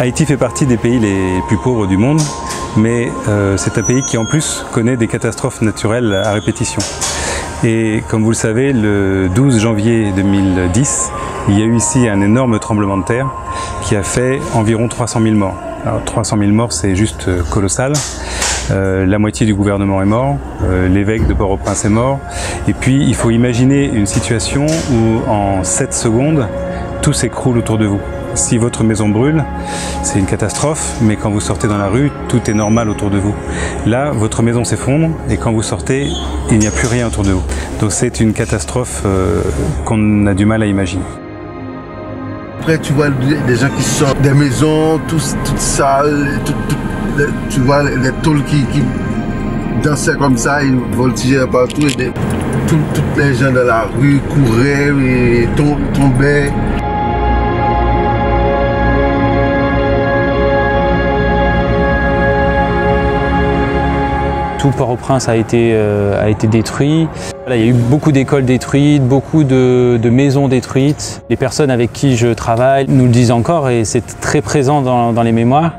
Haïti fait partie des pays les plus pauvres du monde, mais c'est un pays qui en plus connaît des catastrophes naturelles à répétition. Et comme vous le savez, le 12 janvier 2010, il y a eu ici un énorme tremblement de terre qui a fait environ 300 000 morts. Alors 300 000 morts, c'est juste colossal. La moitié du gouvernement est mort, l'évêque de Port-au-Prince est mort. Et puis il faut imaginer une situation où en 7 secondes, tout s'écroule autour de vous. Si votre maison brûle, c'est une catastrophe, mais quand vous sortez dans la rue, tout est normal autour de vous. Là, votre maison s'effondre et quand vous sortez, il n'y a plus rien autour de vous. Donc c'est une catastrophe qu'on a du mal à imaginer. Après, tu vois des gens qui sortent des maisons, toutes sales, tu vois les tôles qui dansaient comme ça, ils voltigeaient partout. Et toutes les gens dans la rue couraient et tombaient. Tout Port-au-Prince a été détruit. Là, il y a eu beaucoup d'écoles détruites, beaucoup de maisons détruites. Les personnes avec qui je travaille nous le disent encore et c'est très présent dans les mémoires.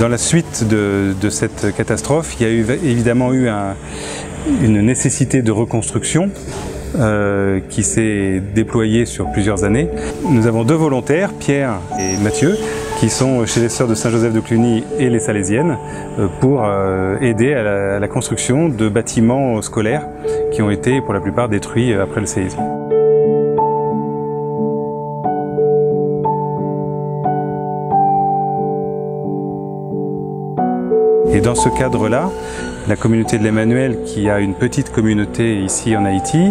Dans la suite de cette catastrophe, il y a évidemment eu une nécessité de reconstruction qui s'est déployée sur plusieurs années. Nous avons 2 volontaires, Pierre et Mathieu, qui sont chez les Sœurs de Saint-Joseph de Cluny et les Salésiennes pour aider à la construction de bâtiments scolaires qui ont été pour la plupart détruits après le séisme. Et dans ce cadre-là, la communauté de l'Emmanuel, qui a une petite communauté ici en Haïti,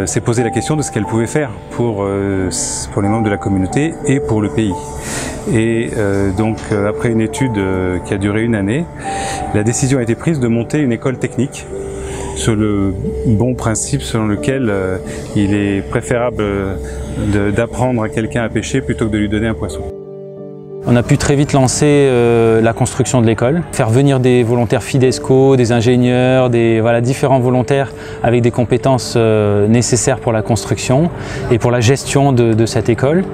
s'est posé la question de ce qu'elle pouvait faire pour les membres de la communauté et pour le pays. Et donc, après une étude qui a duré 1 année, la décision a été prise de monter une école technique sur le bon principe selon lequel il est préférable d'apprendre à quelqu'un à pêcher plutôt que de lui donner un poisson. On a pu très vite lancer la construction de l'école, faire venir des volontaires FIDESCO, des ingénieurs, différents volontaires avec des compétences nécessaires pour la construction et pour la gestion de cette école.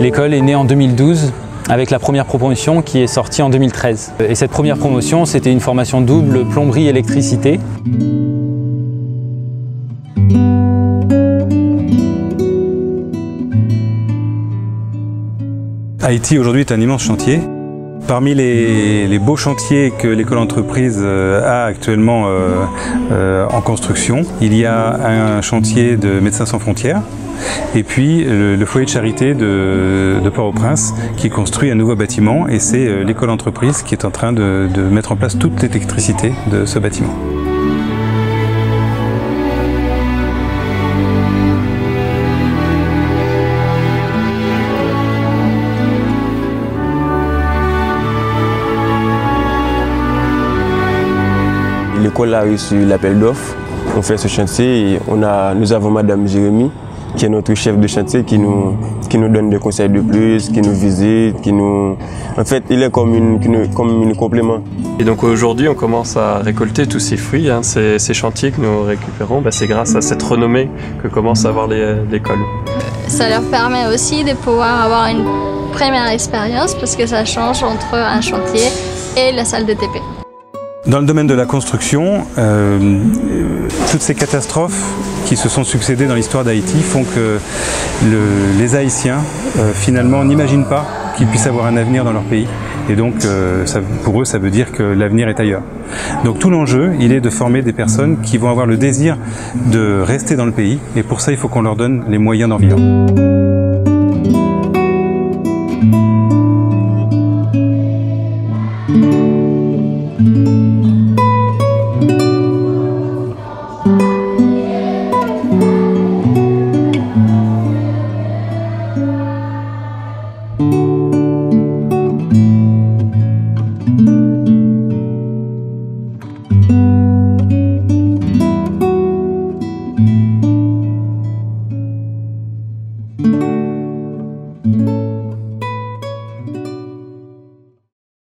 L'école est née en 2012 avec la première promotion qui est sortie en 2013. Et cette première promotion, c'était une formation double plomberie-électricité. Haïti aujourd'hui est un immense chantier. Parmi les beaux chantiers que l'école entreprise a actuellement en construction, il y a un chantier de Médecins sans frontières et puis le foyer de charité de Port-au-Prince qui construit un nouveau bâtiment et c'est l'école entreprise qui est en train de mettre en place toute l'électricité de ce bâtiment. L'école a reçu l'appel d'offres, on fait ce chantier et nous avons Madame Jérémy qui est notre chef de chantier qui nous donne des conseils de plus, qui nous visite, En fait, il est comme une complément. Et donc aujourd'hui, on commence à récolter tous ces fruits, ces chantiers que nous récupérons, c'est grâce à cette renommée que commence à avoir l'école. Ça leur permet aussi de pouvoir avoir une première expérience parce que ça change entre un chantier et la salle de TP. Dans le domaine de la construction, toutes ces catastrophes qui se sont succédées dans l'histoire d'Haïti font que les Haïtiens, finalement, n'imaginent pas qu'ils puissent avoir un avenir dans leur pays. Et donc, pour eux, ça veut dire que l'avenir est ailleurs. Donc tout l'enjeu, il est de former des personnes qui vont avoir le désir de rester dans le pays. Et pour ça, il faut qu'on leur donne les moyens d'en vivre.